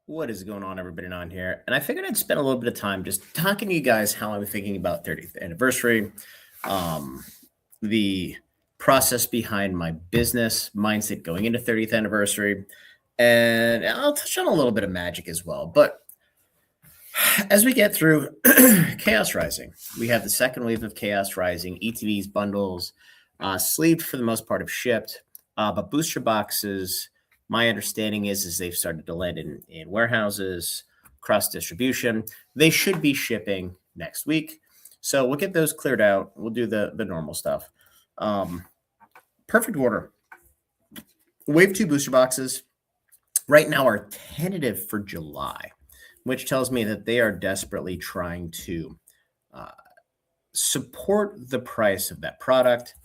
What is going on, everybody on here? And I figured I'd spend a little bit of time just talking to you guys how I'm thinking about 30th anniversary, um, the process behind my business mindset going into 30th anniversary, and I'll touch on a little bit of magic as well. But as we get through Chaos Rising, we have the second wave of Chaos Rising, ETVs, bundles, sleeved for the most part have shipped, but booster boxes, my understanding is they've started to land in warehouses, cross distribution. They should be shipping next week. So we'll get those cleared out. We'll do the normal stuff. Um, Perfect order. Wave 2 booster boxes right now are tentative for July, which tells me that they are desperately trying to uh, support the price of that product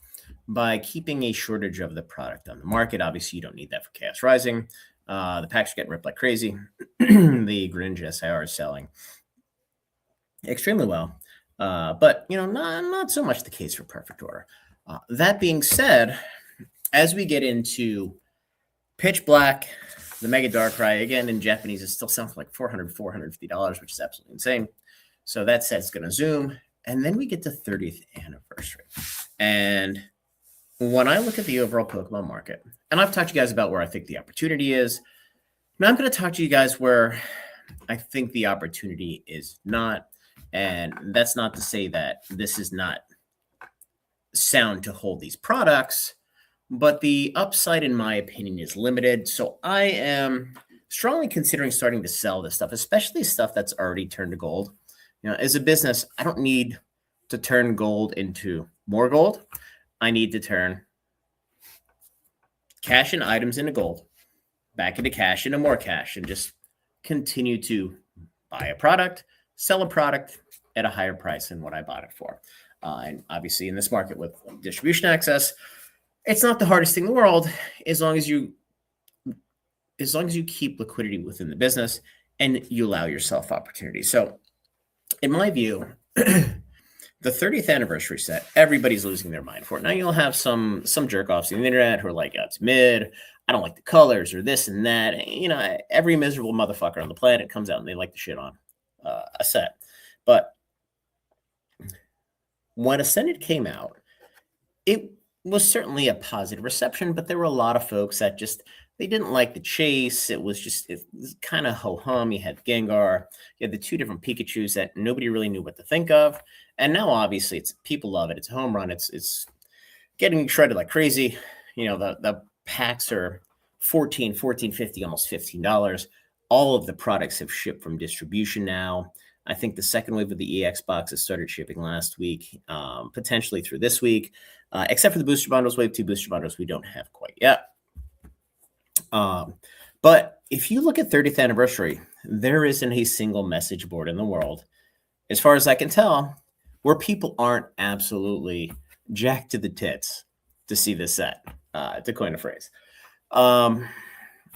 by keeping a shortage of the product on the market. Obviously, you don't need that for Chaos Rising. The packs are getting ripped like crazy. The Gringe SIR is selling extremely well, but not so much the case for Perfect Order. That being said, as we get into Pitch Black, the Mega Darkrai, again in Japanese, is still selling for like $450, which is absolutely insane. So that said, it's going to zoom. And then we get to 30th anniversary. And when I look at the overall Pokemon market, and I've talked to you guys about where I think the opportunity is, now I'm going to talk to you guys where I think the opportunity is not. And that's not to say that this is not sound to hold these products, but the upside, in my opinion, is limited. So I am strongly considering starting to sell this stuff, especially stuff that's already turned to gold. As a business, I don't need to turn gold into more gold. I need to turn cash and items into gold, back into cash, into more cash, and just continue to buy a product, sell a product at a higher price than what I bought it for. And obviously, in this market with distribution access, it's not the hardest thing in the world as long as you keep liquidity within the business and you allow yourself opportunity. So, in my view, the 30th anniversary set, everybody's losing their mind for it. Now you'll have some jerk offs on the internet who are like, oh, it's mid. I don't like the colors or this and that. Every miserable motherfucker on the planet comes out and they like to shit on a set. But when Ascended came out, it was certainly a positive reception, but there were a lot of folks that they didn't like the chase. It was kind of ho-hum. You had Gengar, you had the two different Pikachus that nobody really knew what to think of. And now obviously people love it. It's a home run. It's getting shredded like crazy. The packs are $14.50, almost $15. All of the products have shipped from distribution now. I think the second wave of the EX boxes started shipping last week, potentially through this week, except for the booster bundles. Wave 2 booster bundles we don't have quite yet. But if you look at 30th anniversary, there isn't a single message board in the world, as far as I can tell, where people aren't absolutely jacked to the tits to see this set, to coin a phrase.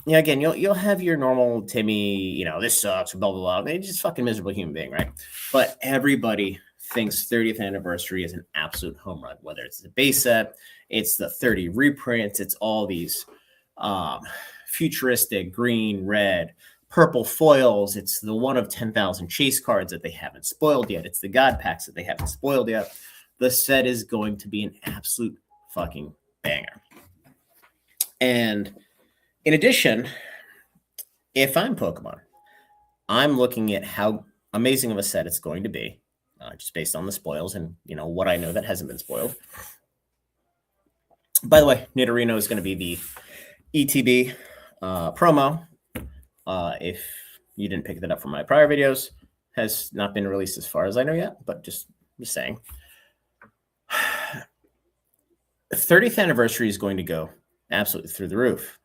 Again, you'll have your normal Timmy, this sucks, blah, blah, blah. They're just fucking miserable human being, right? But everybody thinks 30th anniversary is an absolute home run, whether it's the base set, it's the 30 reprints, it's all these futuristic green, red, purple foils. It's the one of 10,000 chase cards that they haven't spoiled yet. It's the God packs that they haven't spoiled yet. The set is going to be an absolute fucking banger. And in addition, if I'm Pokemon, I'm looking at how amazing of a set it's going to be, just based on the spoils and what I know that hasn't been spoiled. By the way, Nidorino is going to be the ETB promo. If you didn't pick that up from my prior videos, has not been released as far as I know yet, but just saying. 30th anniversary is going to go absolutely through the roof,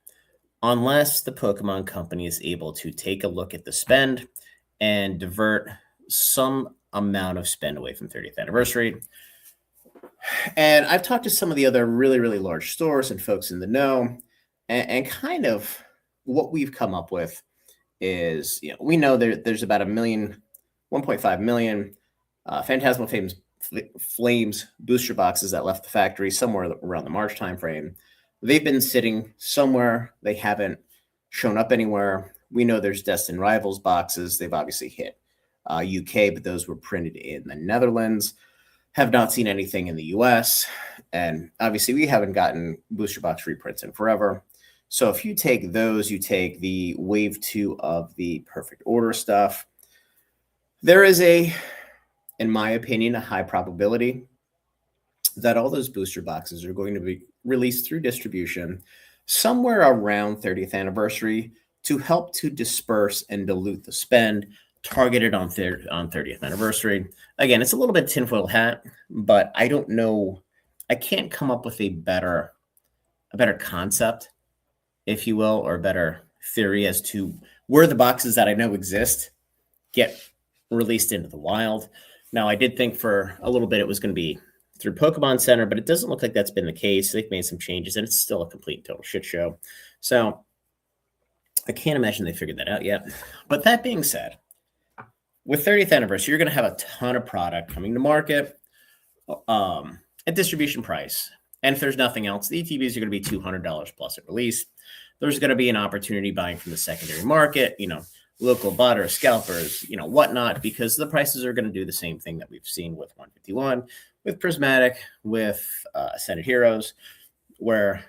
unless the Pokemon Company is able to take a look at the spend and divert some amount of spend away from 30th anniversary. And I've talked to some of the other really, really large stores and folks in the know, and kind of what we've come up with is, we know there's about 1.5 million Phantasmal Flames booster boxes that left the factory somewhere around the March timeframe. They've been sitting somewhere. They haven't shown up anywhere. We know there's Destined Rivals boxes. They've obviously hit UK, but those were printed in the Netherlands. Have not seen anything in the US. And obviously, we haven't gotten booster box reprints in forever. So if you take those, you take the wave 2 of the Perfect Order stuff, there is in my opinion, a high probability that all those booster boxes are going to be released through distribution somewhere around 30th anniversary to help to disperse and dilute the spend targeted on 30th anniversary. Again, it's a little bit tinfoil hat, but I don't know. I can't come up with a better concept, if you will, or a better theory as to where the boxes that I know exist get released into the wild. Now, I did think for a little bit it was going to be through Pokemon Center, but it doesn't look like that's been the case. They've made some changes, and it's still a complete total shit show. So I can't imagine they figured that out yet. But that being said, with 30th anniversary, you're going to have a ton of product coming to market at distribution price. And if there's nothing else, the ETBs are going to be $200 plus at release. There's going to be an opportunity buying from the secondary market, local butter, scalpers, whatnot, because the prices are going to do the same thing that we've seen with 151, with Prismatic, with Ascended Heroes, where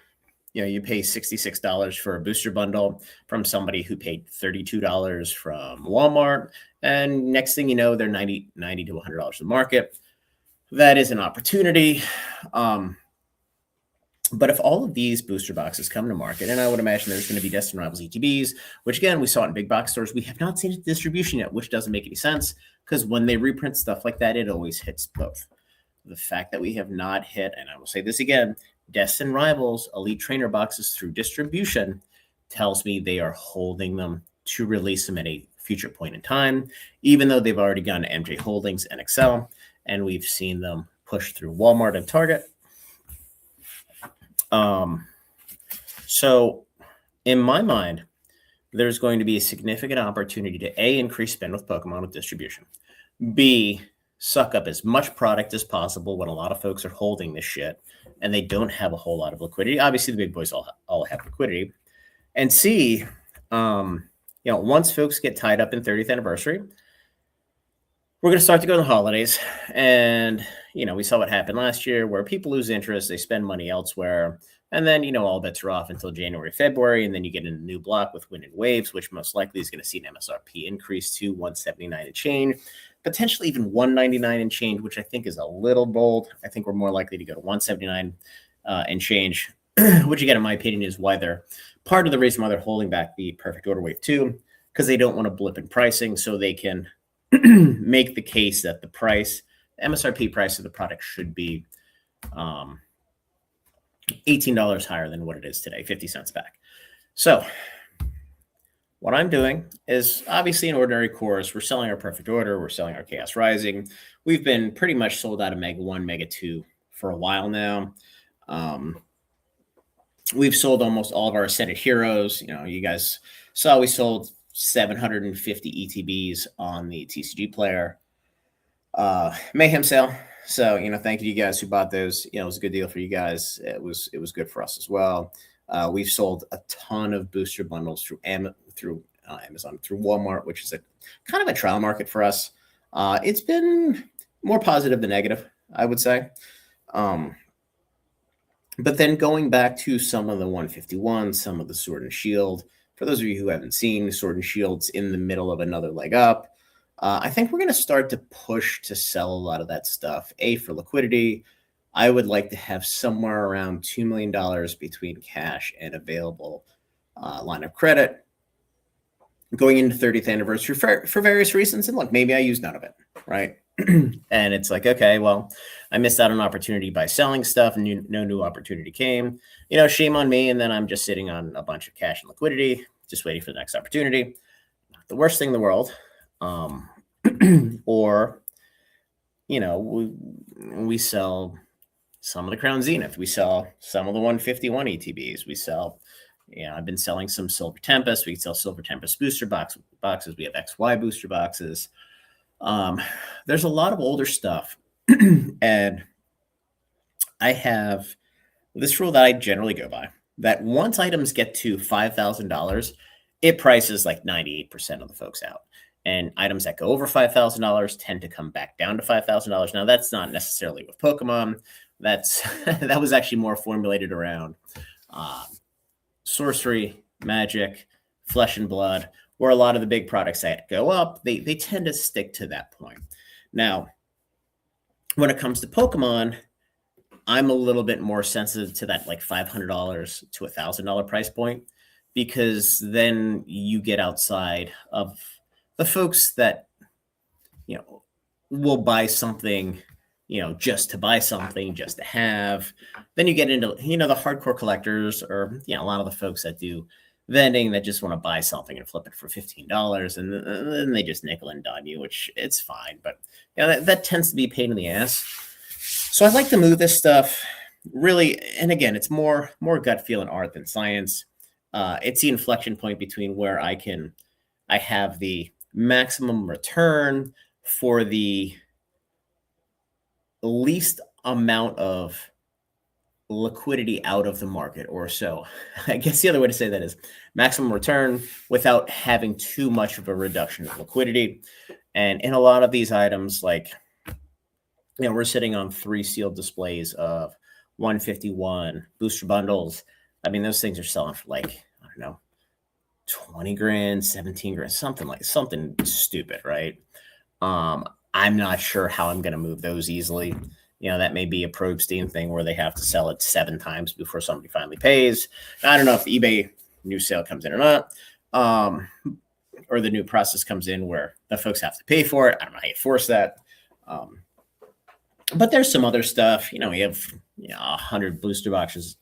you pay $66 for a booster bundle from somebody who paid $32 from Walmart, and next thing you know, they're $90 to $100 in the market. That is an opportunity. But if all of these booster boxes come to market, and I would imagine there's going to be Destined Rivals ETBs, which again, we saw in big box stores, we have not seen it distribution yet, which doesn't make any sense because when they reprint stuff like that, it always hits both. The fact that we have not hit, and I will say this again, Destined Rivals Elite Trainer boxes through distribution tells me they are holding them to release them at a future point in time, even though they've already gone to MJ Holdings and Excel, and we've seen them push through Walmart and Target. So in my mind, there's going to be a significant opportunity to A, increase spend with Pokemon with distribution, B, suck up as much product as possible when a lot of folks are holding this shit and they don't have a whole lot of liquidity. Obviously, the big boys all have liquidity. And C, once folks get tied up in 30th anniversary, we're going to start to go to the holidays. And, we saw what happened last year where people lose interest, they spend money elsewhere. And then, all bets are off until January, February. And then you get in a new block with Wind and Waves, which most likely is going to see an MSRP increase to $179 and change, potentially even $199 and change, which I think is a little bold. I think we're more likely to go to $179 and change, which again, in my opinion, is why they're part of the reason why they're holding back the Perfect Order Wave 2, because they don't want to blip in pricing so they can make the case that the MSRP price of the product should be $18 higher than what it is today, 50 cents back. So what I'm doing is obviously an ordinary course. We're selling our Perfect Order. We're selling our Chaos Rising. We've been pretty much sold out of Mega 1, Mega 2 for a while now. We've sold almost all of our Ascended Heroes. You guys saw we sold 750 ETBs on the TCG player Mayhem sale. So, thank you to you guys who bought those. It was a good deal for you guys. It was good for us as well. We've sold a ton of booster bundles through Amazon, through Walmart, which is a kind of a trial market for us. It's been more positive than negative, I would say. But then going back to some of the 151, some of the Sword and Shield, for those of you who haven't seen, Sword and Shield's in the middle of another leg up. I think we're going to start to push to sell a lot of that stuff. A, for liquidity. I would like to have somewhere around $2 million between cash and available line of credit going into 30th anniversary for various reasons. And look, maybe I use none of it, right? And it's like, okay, well, I missed out on an opportunity by selling stuff and no new opportunity came. Shame on me. And then I'm just sitting on a bunch of cash and liquidity, just waiting for the next opportunity. Not the worst thing in the world. Or, we sell some of the Crown Zenith. We sell some of the 151 ETBs. We sell, I've been selling some Silver Tempest. We sell Silver Tempest booster boxes. We have XY booster boxes. There's a lot of older stuff. And I have this rule that I generally go by, that once items get to $5,000, it prices like 98% of the folks out. And items that go over $5,000 tend to come back down to $5,000. Now, that's not necessarily with Pokemon. That's that was actually more formulated around uh, sorcery, magic, flesh and blood, where a lot of the big products that go up, they tend to stick to that point. Now, when it comes to Pokemon, I'm a little bit more sensitive to that like $500 to $1,000 price point, because then you get outside of the folks that, will buy something, just to buy something, just to have. Then you get into, the hardcore collectors, or, a lot of the folks that do vending that just want to buy something and flip it for $15, and then they just nickel and dime you, which it's fine. But, that tends to be a pain in the ass. So I like to move this stuff really, and again, it's more gut feel and art than science. It's the inflection point between where I have the maximum return for the least amount of liquidity out of the market, or so. I guess the other way to say that is maximum return without having too much of a reduction of liquidity. And in a lot of these items, like, we're sitting on 3 sealed displays of 151 booster bundles. I mean, those things are selling for like, I don't know, 20 grand, 17 grand, something stupid, right? I'm not sure how I'm going to move those easily. That may be a Probstein thing where they have to sell it 7 times before somebody finally pays. I don't know if the eBay new sale comes in or not, or the new process comes in where the folks have to pay for it. I don't know how you force that. But there's some other stuff. We have 100 booster boxes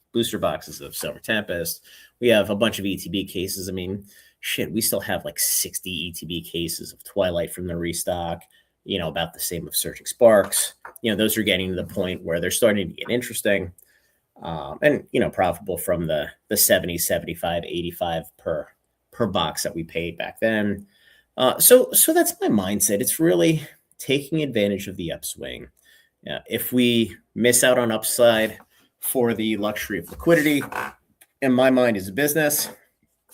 of Silver Tempest. We have a bunch of ETB cases. I mean, shit, we still have like 60 ETB cases of Twilight from the restock. About the same of Searching Sparks. Those are getting to the point where they're starting to get interesting, and profitable from the 70, 75, 85 per box that we paid back then. So that's my mindset. It's really taking advantage of the upswing. If we miss out on upside for the luxury of liquidity, in my mind, as a business,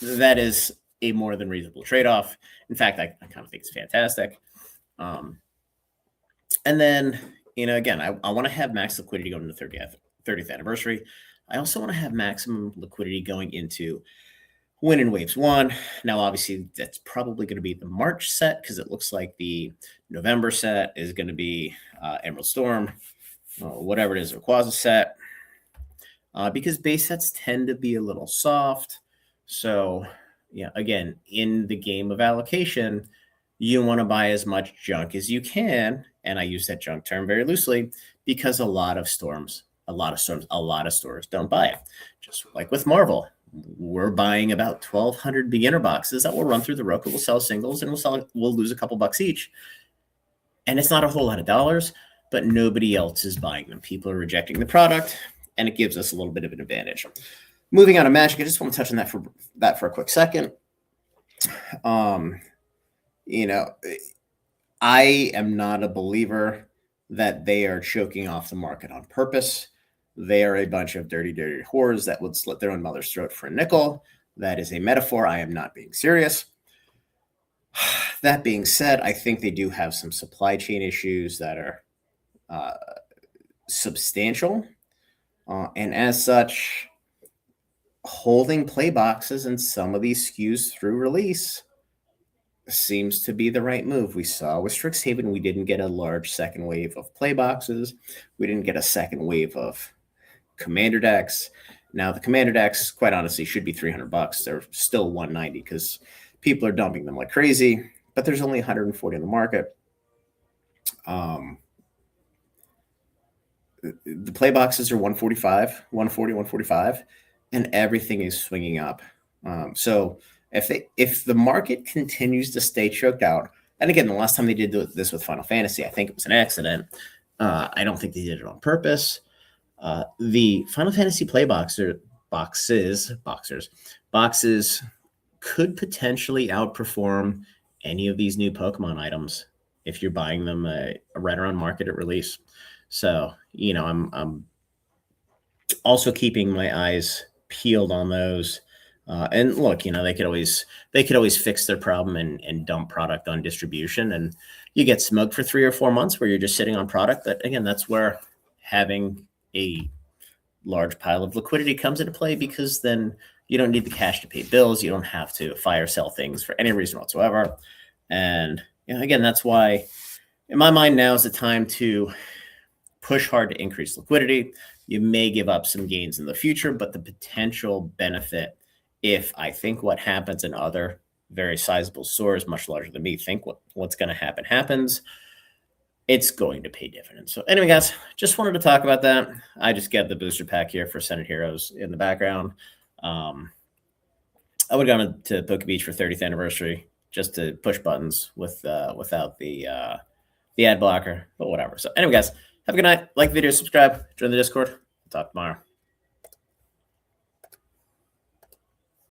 that is a more than reasonable trade-off. In fact, I kind of think it's fantastic. And then, again, I want to have max liquidity going into the 30th anniversary. I also want to have maximum liquidity going into Win in Waves 1. Now, obviously, that's probably going to be the March set, because it looks like the November set is going to be Emerald Storm, whatever it is, Rayquaza set, because base sets tend to be a little soft. So, again, in the game of allocation, you want to buy as much junk as you can. And I use that junk term very loosely, because a lot of stores don't buy it. Just like with Marvel, we're buying about 1,200 beginner boxes that will run through the Roku. We'll sell singles, and we'll lose a couple bucks each. And it's not a whole lot of dollars, but nobody else is buying them. People are rejecting the product, and it gives us a little bit of an advantage. Moving on to Magic, I just want to touch on that for a quick second. I am not a believer that they are choking off the market on purpose. They are a bunch of dirty whores that would slit their own mother's throat for a nickel. That is a metaphor. I am not being serious. That being said, I think they do have some supply chain issues that are substantial. And as such, holding play boxes in some of these SKUs through release seems to be the right move. We saw with Strixhaven, we didn't get a large second wave of play boxes. We didn't get a second wave of Commander decks. Now, the Commander decks, quite honestly, should be $300. They're still $190 because people are dumping them like crazy, but there's only 140 on the market. The play boxes are 145, 140, 145, and everything is swinging up. So if the market continues to stay choked out, and again, the last time they did this with Final Fantasy, I think it was an accident. I don't think they did it on purpose. The Final Fantasy play boxes could potentially outperform any of these new Pokemon items if you're buying them right around market at release. So, I'm also keeping my eyes peeled on those. And look, they could always fix their problem and dump product on distribution, and you get smoked for 3 or 4 months where you're just sitting on product. But again, that's where having a large pile of liquidity comes into play, because then you don't need the cash to pay bills. You don't have to fire sell things for any reason whatsoever. And again, that's why in my mind now is the time to push hard to increase liquidity. You may give up some gains in the future, but the potential benefit, if I think what happens in other very sizable stores, much larger than me, think what's going to happen happens, it's going to pay dividends. So anyway, guys, just wanted to talk about that. I just got the booster pack here for Senate Heroes in the background. I would have gone to Poke Beach for 30th anniversary just to push buttons without the ad blocker, but whatever. So anyway, guys, have a good night. Like the video, subscribe, join the Discord. Talk tomorrow.